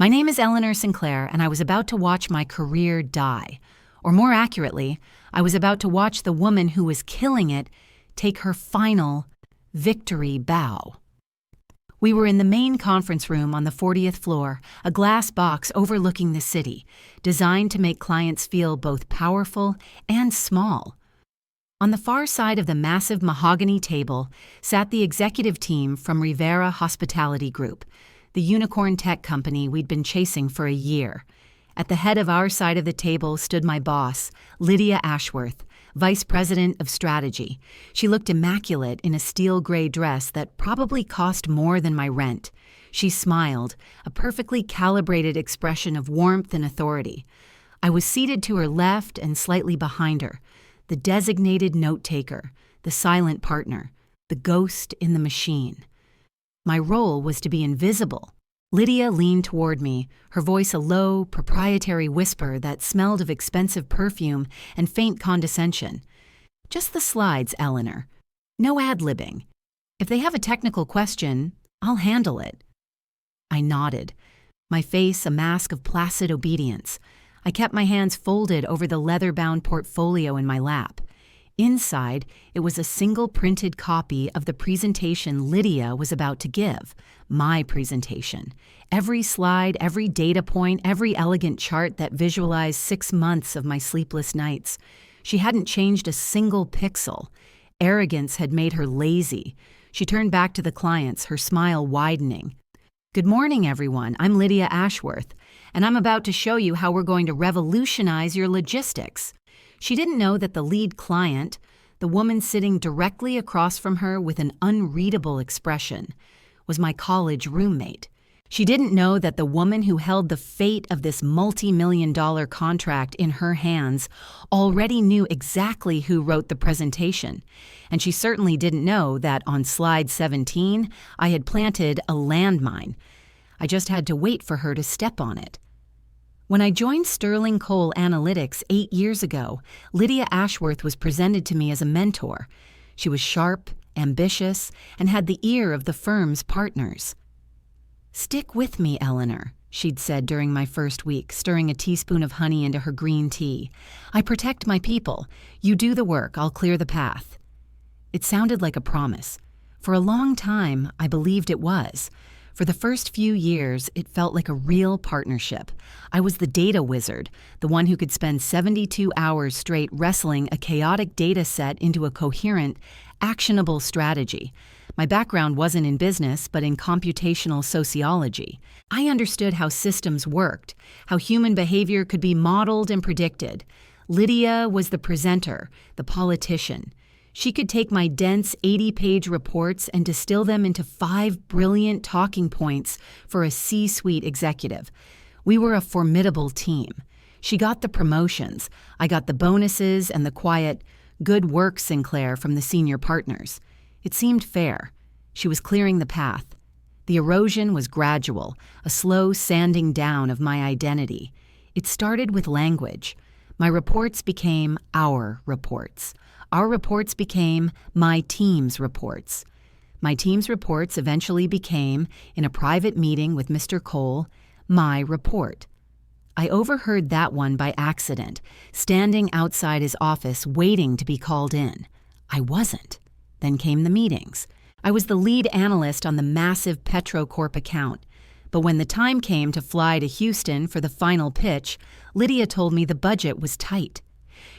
My name is Eleanor Sinclair, and I was about to watch my career die. Or more accurately, I was about to watch the woman who was killing it take her final victory bow. We were in the main conference room on the 40th floor, a glass box overlooking the city, designed to make clients feel both powerful and small. On the far side of the massive mahogany table sat the executive team from Rivera Hospitality Group, the unicorn tech company we'd been chasing for a year. At the head of our side of the table stood my boss, Lydia Ashworth, Vice President of Strategy. She looked immaculate in a steel gray dress that probably cost more than my rent. She smiled, a perfectly calibrated expression of warmth and authority. I was seated to her left and slightly behind her, the designated note-taker, the silent partner, the ghost in the machine. My role was to be invisible. Lydia leaned toward me, her voice a low, proprietary whisper that smelled of expensive perfume and faint condescension. "Just the slides, Eleanor. No ad-libbing. If they have a technical question, I'll handle it." I nodded, my face a mask of placid obedience. I kept my hands folded over the leather-bound portfolio in my lap. Inside, it was a single printed copy of the presentation Lydia was about to give, my presentation. Every slide, every data point, every elegant chart that visualized 6 months of my sleepless nights. She hadn't changed a single pixel. Arrogance had made her lazy. She turned back to the clients, her smile widening. "Good morning, everyone. I'm Lydia Ashworth, and I'm about to show you how we're going to revolutionize your logistics." She didn't know that the lead client, the woman sitting directly across from her with an unreadable expression, was my college roommate. She didn't know that the woman who held the fate of this multi-million-dollar contract in her hands already knew exactly who wrote the presentation. And she certainly didn't know that on slide 17, I had planted a landmine. I just had to wait for her to step on it. When I joined Sterling Cole Analytics 8 years ago, Lydia Ashworth was presented to me as a mentor. She was sharp, ambitious, and had the ear of the firm's partners. "Stick with me, Eleanor," she'd said during my first week, stirring a teaspoon of honey into her green tea. "I protect my people. You do the work, I'll clear the path." It sounded like a promise. For a long time, I believed it was. For the first few years, it felt like a real partnership. I was the data wizard, the one who could spend 72 hours straight wrestling a chaotic data set into a coherent, actionable strategy. My background wasn't in business, but in computational sociology. I understood how systems worked, how human behavior could be modeled and predicted. Lydia was the presenter, the politician. She could take my dense 80-page reports and distill them into 5 brilliant talking points for a C-suite executive. We were a formidable team. She got the promotions. I got the bonuses and the quiet, "Good work, Sinclair," from the senior partners. It seemed fair. She was clearing the path. The erosion was gradual, a slow sanding down of my identity. It started with language. My reports became our reports. Our reports became my team's reports. My team's reports eventually became, in a private meeting with Mr. Cole, my report. I overheard that one by accident, standing outside his office waiting to be called in. I wasn't. Then came the meetings. I was the lead analyst on the massive Petrocorp account. But when the time came to fly to Houston for the final pitch, Lydia told me the budget was tight.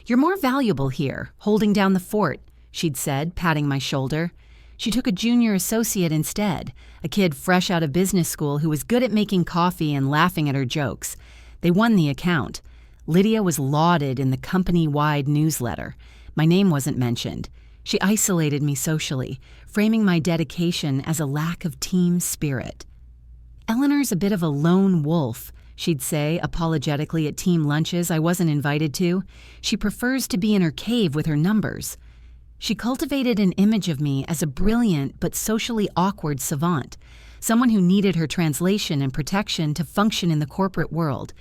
"You're more valuable here, holding down the fort," she'd said, patting my shoulder. She took a junior associate instead, a kid fresh out of business school who was good at making coffee and laughing at her jokes. They won the account. Lydia was lauded in the company-wide newsletter. My name wasn't mentioned. She isolated me socially, framing my dedication as a lack of team spirit. "Eleanor's a bit of a lone wolf," she'd say apologetically at team lunches I wasn't invited to. "She prefers to be in her cave with her numbers." She cultivated an image of me as a brilliant but socially awkward savant, someone who needed her translation and protection to function in the corporate world.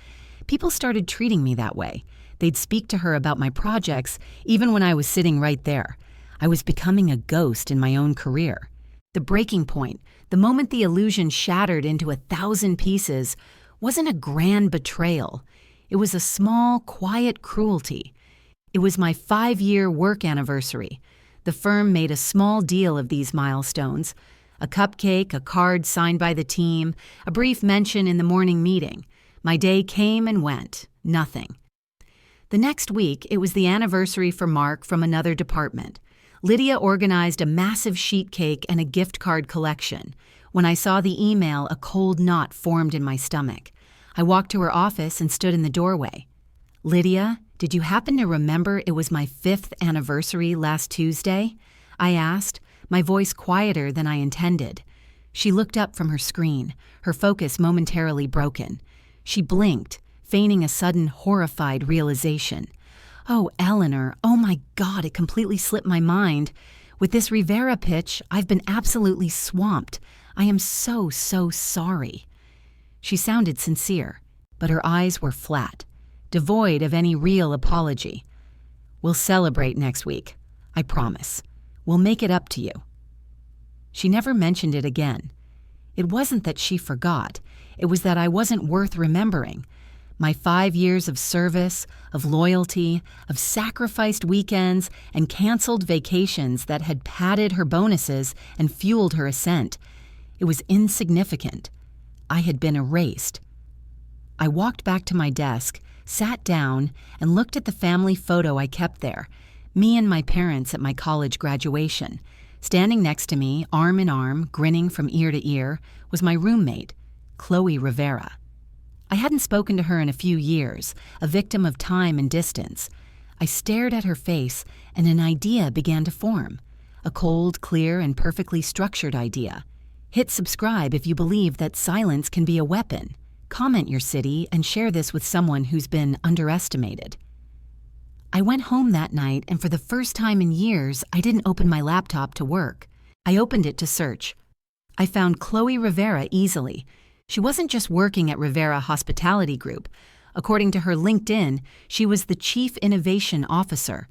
People started treating me that way. They'd speak to her about my projects, even when I was sitting right there. I was becoming a ghost in my own career. The breaking point, the moment the illusion shattered into 1,000 pieces, wasn't a grand betrayal. It was a small, quiet cruelty. It was my 5-year work anniversary. The firm made a small deal of these milestones: a cupcake, a card signed by the team, a brief mention in the morning meeting. My day came and went. Nothing. The next week, it was the anniversary for Mark from another department. Lydia organized a massive sheet cake and a gift card collection. When I saw the email, a cold knot formed in my stomach. I walked to her office and stood in the doorway. "Lydia, did you happen to remember it was my 5th anniversary last Tuesday?" I asked, my voice quieter than I intended. She looked up from her screen, her focus momentarily broken. She blinked, feigning a sudden horrified realization. "Oh, Eleanor, oh my God, it completely slipped my mind. With this Rivera pitch, I've been absolutely swamped. I am so sorry." She sounded sincere, but her eyes were flat, devoid of any real apology. "We'll celebrate next week. I promise. We'll make it up to you." She never mentioned it again. It wasn't that she forgot. It was that I wasn't worth remembering. My 5 years of service, of loyalty, of sacrificed weekends and canceled vacations that had padded her bonuses and fueled her ascent. It was insignificant. I had been erased. I walked back to my desk, sat down, and looked at the family photo I kept there, me and my parents at my college graduation. Standing next to me, arm in arm, grinning from ear to ear, was my roommate, Chloe Rivera. I hadn't spoken to her in a few years, a victim of time and distance. I stared at her face, and an idea began to form. A cold, clear, and perfectly structured idea. Hit subscribe if you believe that silence can be a weapon. Comment your city and share this with someone who's been underestimated. I went home that night, and for the first time in years, I didn't open my laptop to work. I opened it to search. I found Chloe Rivera easily. She wasn't just working at Rivera Hospitality Group. According to her LinkedIn, she was the Chief Innovation Officer.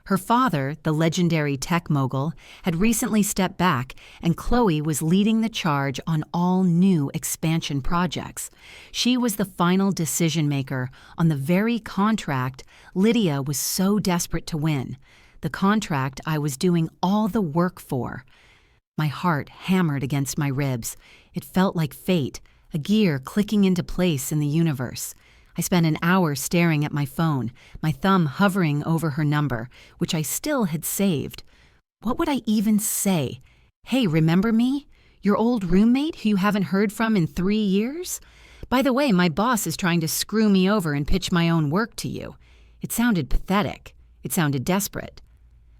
Her father, the legendary tech mogul, had recently stepped back, and Chloe was leading the charge on all new expansion projects. She was the final decision-maker on the very contract Lydia was so desperate to win, the contract I was doing all the work for. My heart hammered against my ribs. It felt like fate, a gear clicking into place in the universe. I spent an hour staring at my phone, my thumb hovering over her number, which I still had saved. What would I even say? "Hey, remember me? Your old roommate who you haven't heard from in 3 years? By the way, my boss is trying to screw me over and pitch my own work to you." It sounded pathetic. It sounded desperate.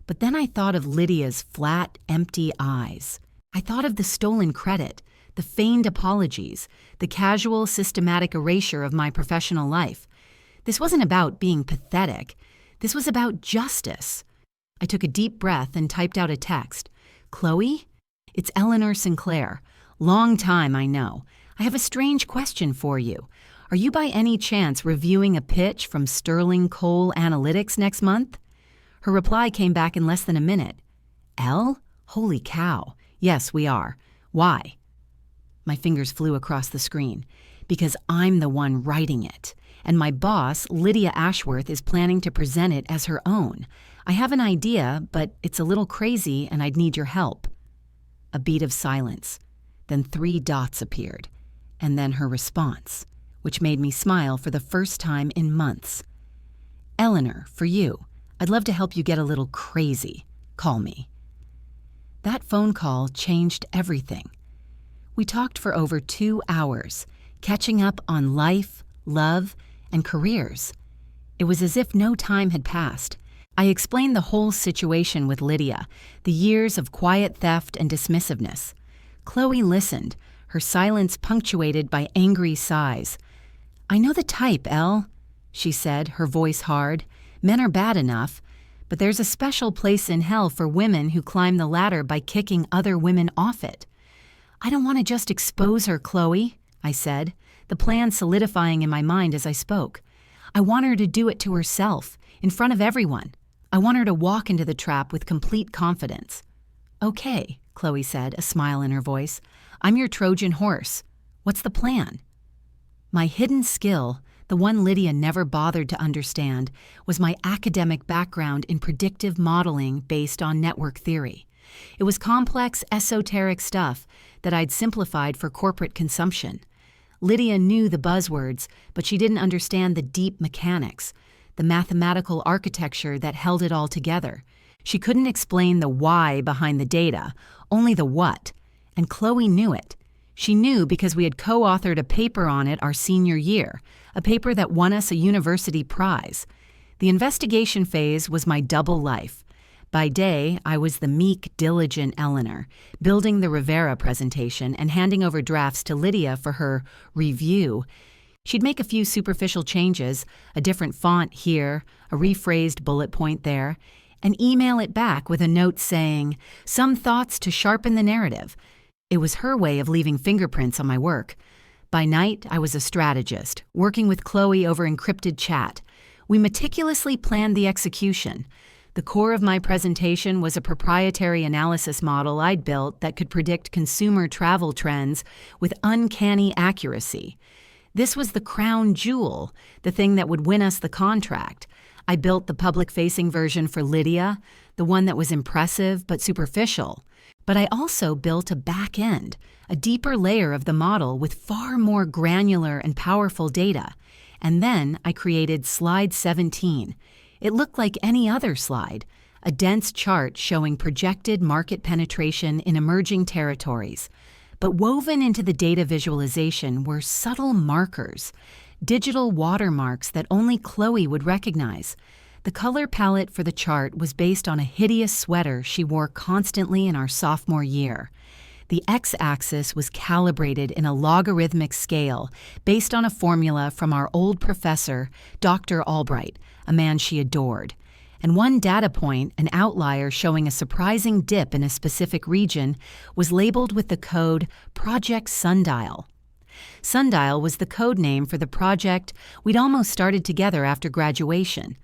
But then I thought of Lydia's flat, empty eyes. I thought of the stolen credit, the feigned apologies, the casual, systematic erasure of my professional life. This wasn't about being pathetic. This was about justice. I took a deep breath and typed out a text. "Chloe? It's Eleanor Sinclair. Long time, I know. I have a strange question for you. Are you by any chance reviewing a pitch from Sterling Cole Analytics next month?" Her reply came back in less than a minute. "Elle? Holy cow. Yes, we are. Why?" My fingers flew across the screen. "Because I'm the one writing it, and my boss, Lydia Ashworth, is planning to present it as her own. I have an idea, but it's a little crazy and I'd need your help." A beat of silence. Then 3 dots appeared, and then her response, which made me smile for the first time in months. "Eleanor, for you. I'd love to help you get a little crazy. Call me." That phone call changed everything. We talked for over 2 hours, catching up on life, love, and careers. It was as if no time had passed. I explained the whole situation with Lydia, the years of quiet theft and dismissiveness. Chloe listened, her silence punctuated by angry sighs. "I know the type, Elle," she said, her voice hard. "Men are bad enough, but there's a special place in hell for women who climb the ladder by kicking other women off it." "I don't want to just expose her, Chloe," I said, the plan solidifying in my mind as I spoke. "I want her to do it to herself, in front of everyone. I want her to walk into the trap with complete confidence." "Okay," Chloe said, a smile in her voice. "I'm your Trojan horse. What's the plan?" My hidden skill, the one Lydia never bothered to understand, was my academic background in predictive modeling based on network theory. It was complex, esoteric stuff that I'd simplified for corporate consumption. Lydia knew the buzzwords, but she didn't understand the deep mechanics, the mathematical architecture that held it all together. She couldn't explain the why behind the data, only the what, and Chloe knew it. She knew because we had co-authored a paper on it our senior year, a paper that won us a university prize. The investigation phase was my double life. By day, I was the meek, diligent Eleanor, building the Rivera presentation and handing over drafts to Lydia for her review. She'd make a few superficial changes, a different font here, a rephrased bullet point there, and email it back with a note saying, "Some thoughts to sharpen the narrative." It was her way of leaving fingerprints on my work. By night, I was a strategist, working with Chloe over encrypted chat. We meticulously planned the execution. The core of my presentation was a proprietary analysis model I'd built that could predict consumer travel trends with uncanny accuracy. This was the crown jewel, the thing that would win us the contract. I built the public-facing version for Lydia, the one that was impressive but superficial. But I also built a back end, a deeper layer of the model with far more granular and powerful data. And then I created Slide 17. It looked like any other slide, a dense chart showing projected market penetration in emerging territories. But woven into the data visualization were subtle markers, digital watermarks that only Chloe would recognize. The color palette for the chart was based on a hideous sweater she wore constantly in our sophomore year. The x-axis was calibrated in a logarithmic scale based on a formula from our old professor, Dr. Albright, a man she adored. And one data point, an outlier showing a surprising dip in a specific region, was labeled with the code Project Sundial. Sundial was the code name for the project we'd almost started together after graduation,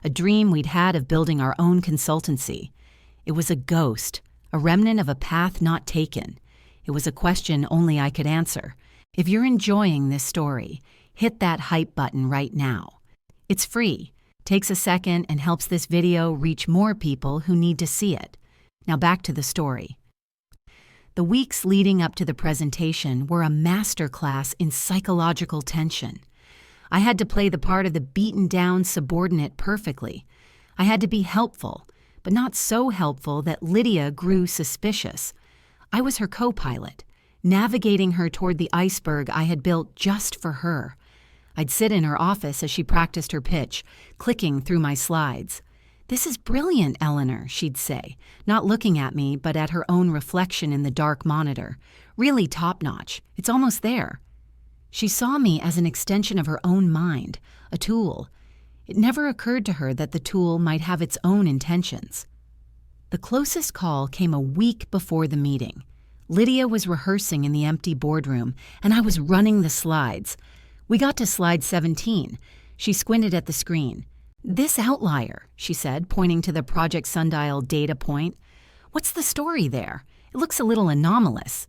a dream we'd had of building our own consultancy. It was a ghost, a remnant of a path not taken. It was a question only I could answer. If you're enjoying this story, hit that hype button right now. It's free, takes a second, and helps this video reach more people who need to see it. Now back to the story. The weeks leading up to the presentation were a masterclass in psychological tension. I had to play the part of the beaten-down subordinate perfectly. I had to be helpful, but not so helpful that Lydia grew suspicious. I was her co-pilot, navigating her toward the iceberg I had built just for her. I'd sit in her office as she practiced her pitch, clicking through my slides. "This is brilliant, Eleanor," she'd say, not looking at me but at her own reflection in the dark monitor. "Really top-notch. It's almost there." She saw me as an extension of her own mind, a tool. It never occurred to her that the tool might have its own intentions. The closest call came a week before the meeting. Lydia was rehearsing in the empty boardroom, and I was running the slides. We got to Slide 17. She squinted at the screen. "This outlier," she said, pointing to the Project Sundial data point. "What's the story there? It looks a little anomalous."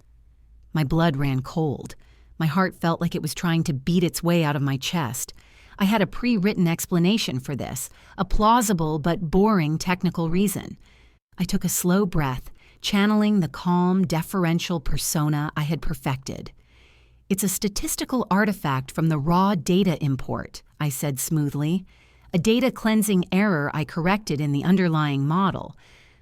My blood ran cold. My heart felt like it was trying to beat its way out of my chest. I had a pre-written explanation for this, a plausible but boring technical reason. I took a slow breath, channeling the calm, deferential persona I had perfected. "It's a statistical artifact from the raw data import," I said smoothly. "A data cleansing error I corrected in the underlying model.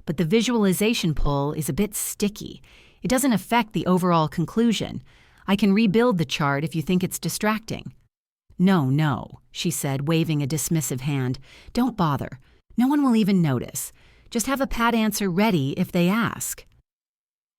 But the visualization pull is a bit sticky. It doesn't affect the overall conclusion. I can rebuild the chart if you think it's distracting." No, she said, waving a dismissive hand. "Don't bother. No one will even notice. Just have a pat answer ready if they ask."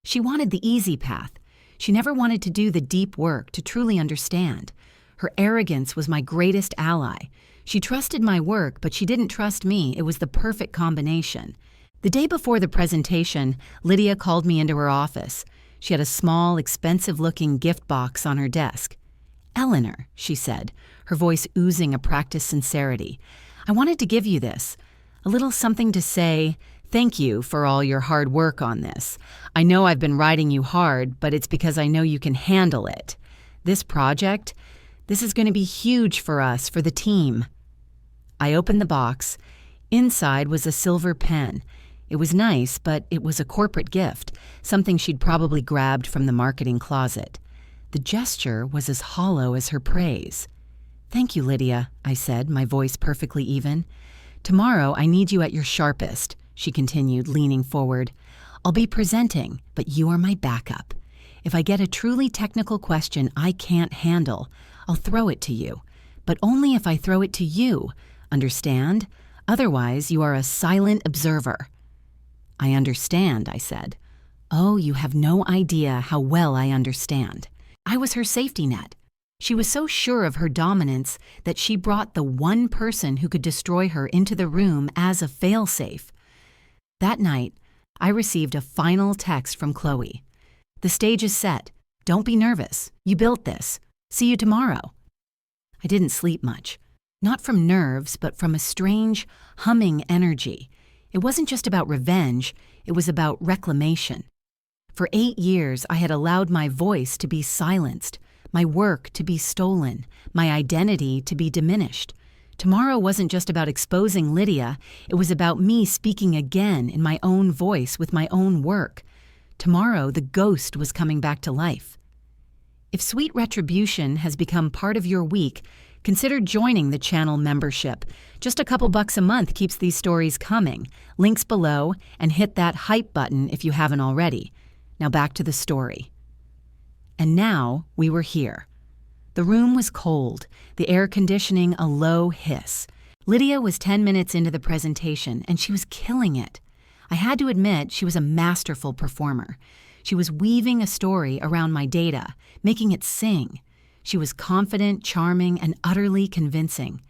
She wanted the easy path. She never wanted to do the deep work to truly understand. Her arrogance was my greatest ally. She trusted my work, but she didn't trust me. It was the perfect combination. The day before the presentation, Lydia called me into her office. She had a small, expensive-looking gift box on her desk. "Eleanor," she said, her voice oozing a practiced sincerity, "I wanted to give you this. A little something to say, thank you for all your hard work on this. I know I've been riding you hard, but it's because I know you can handle it. This project, This is going to be huge for us, for the team. I opened the box. Inside was a silver pen. It was nice, but it was a corporate gift, something she'd probably grabbed from the marketing closet. The gesture was as hollow as her praise. "Thank you, Lydia," I said, my voice perfectly even. "Tomorrow I need you at your sharpest," she continued, leaning forward. "I'll be presenting, but you are my backup. If I get a truly technical question I can't handle, I'll throw it to you. But only if I throw it to you, understand? Otherwise, you are a silent observer." "I understand," I said. Oh, you have no idea how well I understand. I was her safety net. She was so sure of her dominance that she brought the one person who could destroy her into the room as a failsafe. That night, I received a final text from Chloe. "The stage is set. Don't be nervous. You built this. See you tomorrow." I didn't sleep much. Not from nerves, but from a strange, humming energy. It wasn't just about revenge, it was about reclamation. For 8 years, I had allowed my voice to be silenced, my work to be stolen, my identity to be diminished. Tomorrow wasn't just about exposing Lydia, it was about me speaking again in my own voice with my own work. Tomorrow, the ghost was coming back to life. If Sweet Retribution has become part of your week, consider joining the channel membership. Just a couple bucks a month keeps these stories coming. Links below, and hit that hype button if you haven't already. Now back to the story. And now we were here. The room was cold, the air conditioning a low hiss. Lydia was 10 minutes into the presentation, and she was killing it. I had to admit she was a masterful performer. She was weaving a story around my data, making it sing. She was confident, charming, and utterly convincing.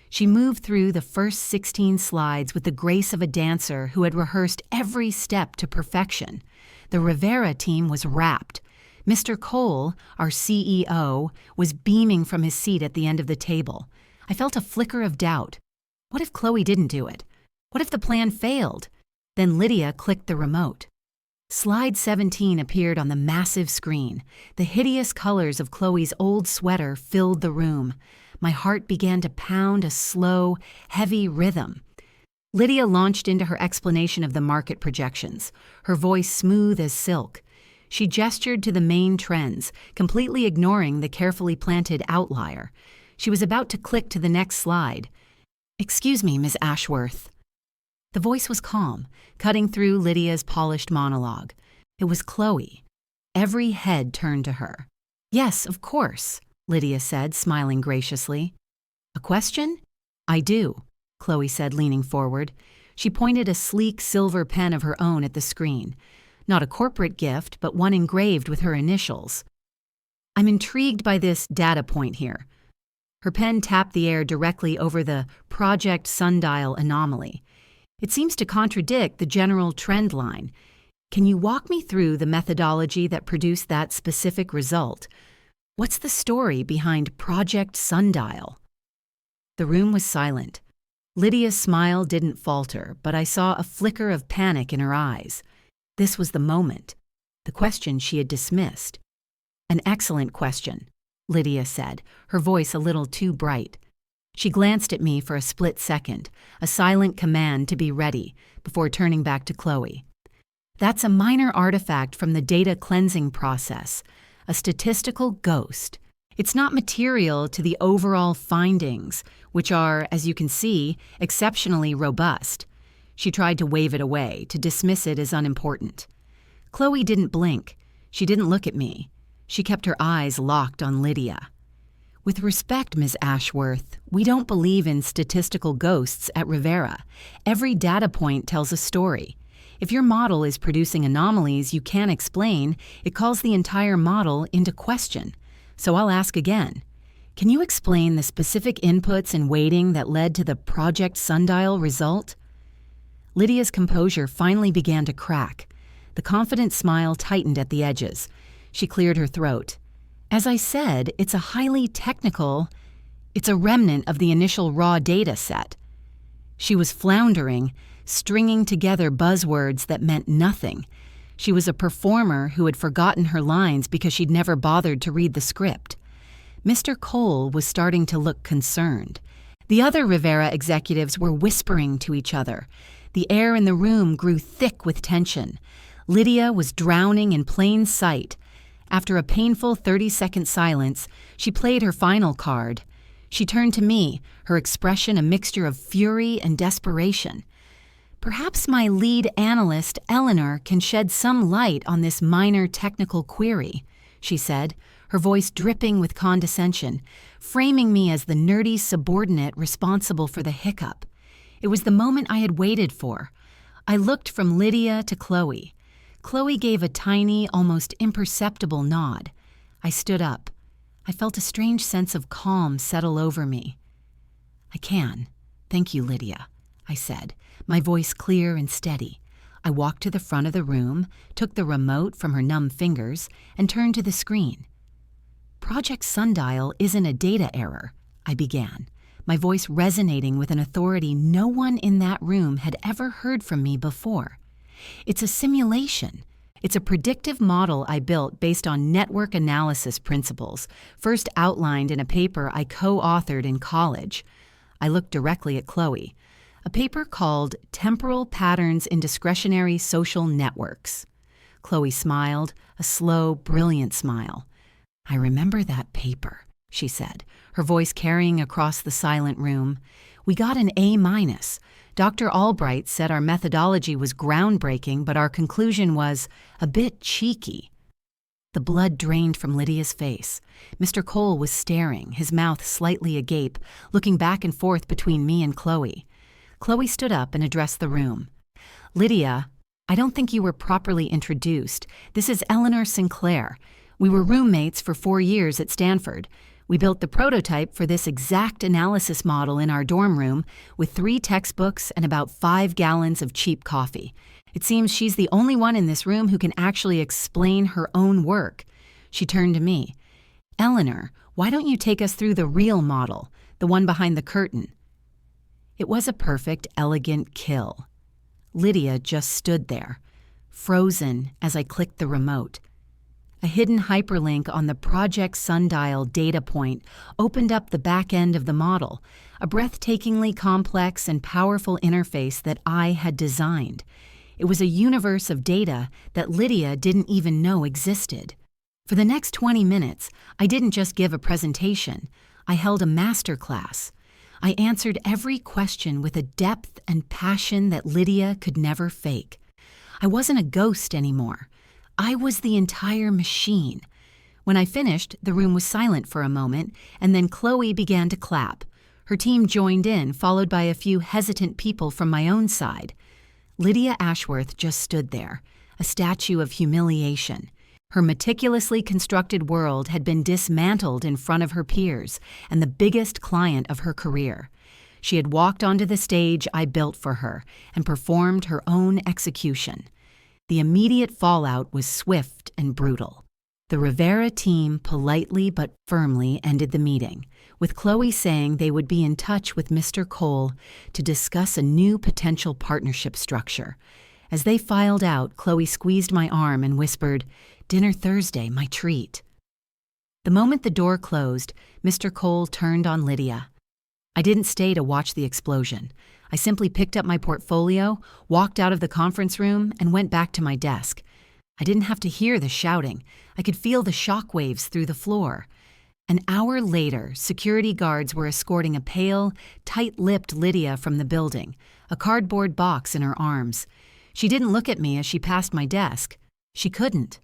She moved through the first 16 slides with the grace of a dancer who had rehearsed every step to perfection. The Rivera team was rapt. Mr. Cole, our CEO, was beaming from his seat at the end of the table. I felt a flicker of doubt. What if Chloe didn't do it? What if the plan failed? Then Lydia clicked the remote. Slide 17 appeared on the massive screen. The hideous colors of Chloe's old sweater filled the room. My heart began to pound a slow, heavy rhythm. Lydia launched into her explanation of the market projections, her voice smooth as silk. She gestured to the main trends, completely ignoring the carefully planted outlier. She was about to click to the next slide. "Excuse me, Ms. Ashworth." The voice was calm, cutting through Lydia's polished monologue. It was Chloe. Every head turned to her. "Yes, of course," Lydia said, smiling graciously. "A question?" "I do," Chloe said, leaning forward. She pointed a sleek silver pen of her own at the screen. Not a corporate gift, but one engraved with her initials. "I'm intrigued by this data point here." Her pen tapped the air directly over the Project Sundial anomaly. "It seems to contradict the general trend line. Can you walk me through the methodology that produced that specific result? What's the story behind Project Sundial?" The room was silent. Lydia's smile didn't falter, but I saw a flicker of panic in her eyes. This was the moment, the question she had dismissed. "An excellent question," Lydia said, her voice a little too bright. She glanced at me for a split second, a silent command to be ready, before turning back to Chloe. "That's a minor artifact from the data cleansing process, a statistical ghost. It's not material to the overall findings, which are, as you can see, exceptionally robust." She tried to wave it away, to dismiss it as unimportant. Chloe didn't blink. She didn't look at me. She kept her eyes locked on Lydia. "With respect, Ms. Ashworth, we don't believe in statistical ghosts at Rivera. Every data point tells a story. If your model is producing anomalies you can't explain, it calls the entire model into question. So I'll ask again. Can you explain the specific inputs and weighting that led to the Project Sundial result?" Lydia's composure finally began to crack. The confident smile tightened at the edges. She cleared her throat. "As I said, it's a highly technical... It's a remnant of the initial raw data set." She was floundering, stringing together buzzwords that meant nothing. She was a performer who had forgotten her lines because she'd never bothered to read the script. Mr. Cole was starting to look concerned. The other Rivera executives were whispering to each other. The air in the room grew thick with tension. Lydia was drowning in plain sight. After a painful 30-second silence, she played her final card. She turned to me, her expression a mixture of fury and desperation. "Perhaps my lead analyst, Eleanor, can shed some light on this minor technical query," she said, her voice dripping with condescension, framing me as the nerdy subordinate responsible for the hiccup. It was the moment I had waited for. I looked from Lydia to Chloe. Chloe gave a tiny, almost imperceptible nod. I stood up. I felt a strange sense of calm settle over me. "I can. Thank you, Lydia," I said, my voice clear and steady. I walked to the front of the room, took the remote from her numb fingers, and turned to the screen. "Project Sundial isn't a data error," I began, my voice resonating with an authority no one in that room had ever heard from me before. "It's a simulation. It's a predictive model I built based on network analysis principles, first outlined in a paper I co-authored in college." I looked directly at Chloe. "A paper called Temporal Patterns in Discretionary Social Networks." Chloe smiled, a slow, brilliant smile. "I remember that paper," she said, her voice carrying across the silent room. "We got an A-. Dr. Albright said our methodology was groundbreaking, but our conclusion was a bit cheeky." The blood drained from Lydia's face. Mr. Cole was staring, his mouth slightly agape, looking back and forth between me and Chloe. Chloe stood up and addressed the room. "Lydia, I don't think you were properly introduced. This is Eleanor Sinclair. We were roommates for 4 years at Stanford. We built the prototype for this exact analysis model in our dorm room with 3 textbooks and about 5 gallons of cheap coffee. It seems she's the only one in this room who can actually explain her own work." She turned to me. "Eleanor, why don't you take us through the real model, the one behind the curtain?" It was a perfect, elegant kill. Lydia just stood there, frozen as I clicked the remote. A hidden hyperlink on the Project Sundial data point opened up the back end of the model, a breathtakingly complex and powerful interface that I had designed. It was a universe of data that Lydia didn't even know existed. For the next 20 minutes, I didn't just give a presentation. I held a master class. I answered every question with a depth and passion that Lydia could never fake. I wasn't a ghost anymore. I was the entire machine. When I finished, the room was silent for a moment, and then Chloe began to clap. Her team joined in, followed by a few hesitant people from my own side. Lydia Ashworth just stood there, a statue of humiliation. Her meticulously constructed world had been dismantled in front of her peers and the biggest client of her career. She had walked onto the stage I built for her and performed her own execution. The immediate fallout was swift and brutal. The Rivera team politely but firmly ended the meeting, with Chloe saying they would be in touch with Mr. Cole to discuss a new potential partnership structure. As they filed out, Chloe squeezed my arm and whispered, "Dinner Thursday, my treat." The moment the door closed, Mr. Cole turned on Lydia. I didn't stay to watch the explosion. I simply picked up my portfolio, walked out of the conference room, and went back to my desk. I didn't have to hear the shouting. I could feel the shockwaves through the floor. An hour later, security guards were escorting a pale, tight-lipped Lydia from the building, a cardboard box in her arms. She didn't look at me as she passed my desk. She couldn't.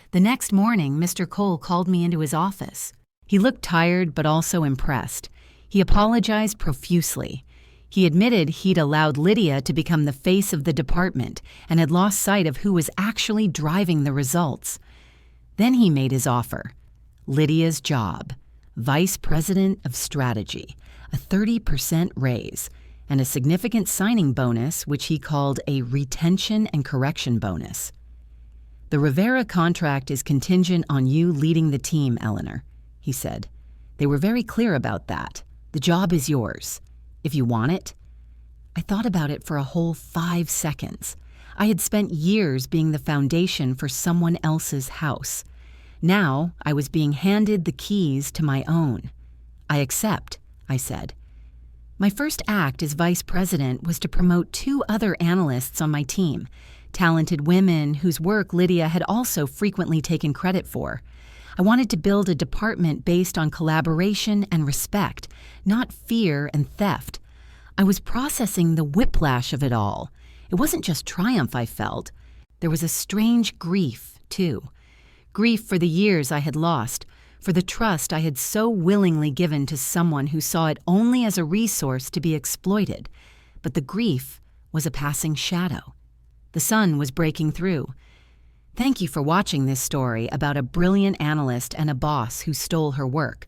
The next morning, Mr. Cole called me into his office. He looked tired but also impressed. He apologized profusely. He admitted he'd allowed Lydia to become the face of the department and had lost sight of who was actually driving the results. Then he made his offer. Lydia's job, Vice President of Strategy, a 30% raise, and a significant signing bonus, which he called a retention and correction bonus. "The Rivera contract is contingent on you leading the team, Eleanor," he said. "They were very clear about that. The job is yours. If you want it." I thought about it for a whole 5 seconds. I had spent years being the foundation for someone else's house. Now I was being handed the keys to my own. "I accept," I said. My first act as vice president was to promote 2 other analysts on my team, talented women whose work Lydia had also frequently taken credit for. I wanted to build a department based on collaboration and respect, not fear and theft. I was processing the whiplash of it all. It wasn't just triumph I felt. There was a strange grief, too. Grief for the years I had lost, for the trust I had so willingly given to someone who saw it only as a resource to be exploited. But the grief was a passing shadow. The sun was breaking through. Thank you for watching this story about a brilliant analyst and a boss who stole her work.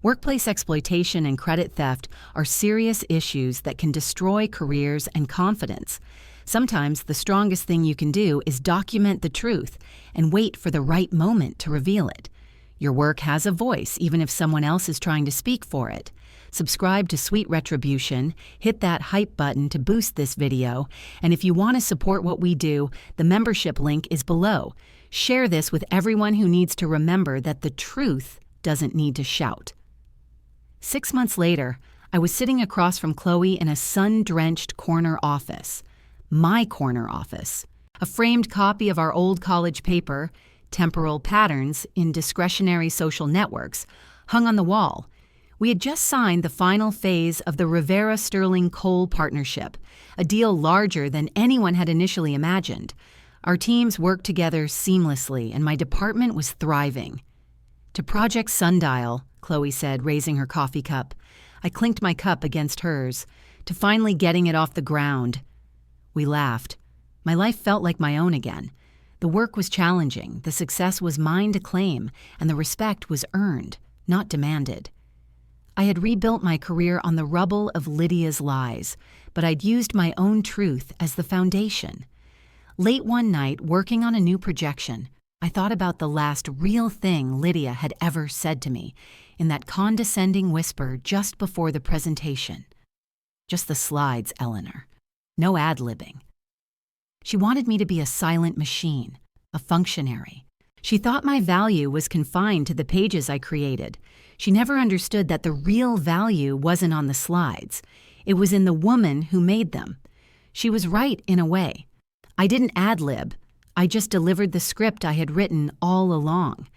Workplace exploitation and credit theft are serious issues that can destroy careers and confidence. Sometimes the strongest thing you can do is document the truth and wait for the right moment to reveal it. Your work has a voice, even if someone else is trying to speak for it. Subscribe to Sweet Retribution, hit that hype button to boost this video, and if you want to support what we do, the membership link is below. Share this with everyone who needs to remember that the truth doesn't need to shout. 6 months later, I was sitting across from Chloe in a sun-drenched corner office. My corner office. A framed copy of our old college paper, Temporal Patterns in Discretionary Social Networks, hung on the wall. We had just signed the final phase of the Rivera-Sterling coal partnership, a deal larger than anyone had initially imagined. Our teams worked together seamlessly, and my department was thriving. "To Project Sundial," Chloe said, raising her coffee cup. I clinked my cup against hers. "To finally getting it off the ground." We laughed. My life felt like my own again. The work was challenging, the success was mine to claim, and the respect was earned, not demanded. I had rebuilt my career on the rubble of Lydia's lies, but I'd used my own truth as the foundation. Late one night, working on a new projection, I thought about the last real thing Lydia had ever said to me, in that condescending whisper just before the presentation. "Just the slides, Eleanor. No ad-libbing." She wanted me to be a silent machine, a functionary. She thought my value was confined to the pages I created. She never understood that the real value wasn't on the slides. It was in the woman who made them. She was right in a way. I didn't ad-lib. I just delivered the script I had written all along.